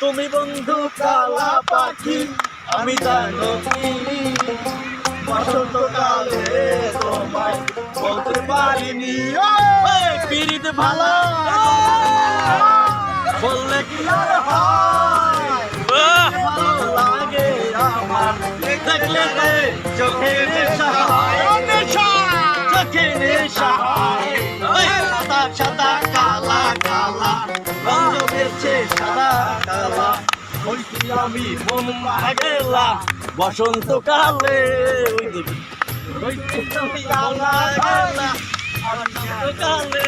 তুমি বন্ধু কালা পাখি আমি জানো কি বসন্তকালে তোমায় বলতে পারিনি পিরিত ভালো বললে কি আর হয় ভালো লাগে আমার দেখলে চোখে নেশা হয় চোখে নেশা হয় সাদা সাদা কালা কালা রঙ বেছে সাদা কালা হইছি আমি মন গেলা বসন্তকালে হইছি আমি কালা গেলা বসন্তকালে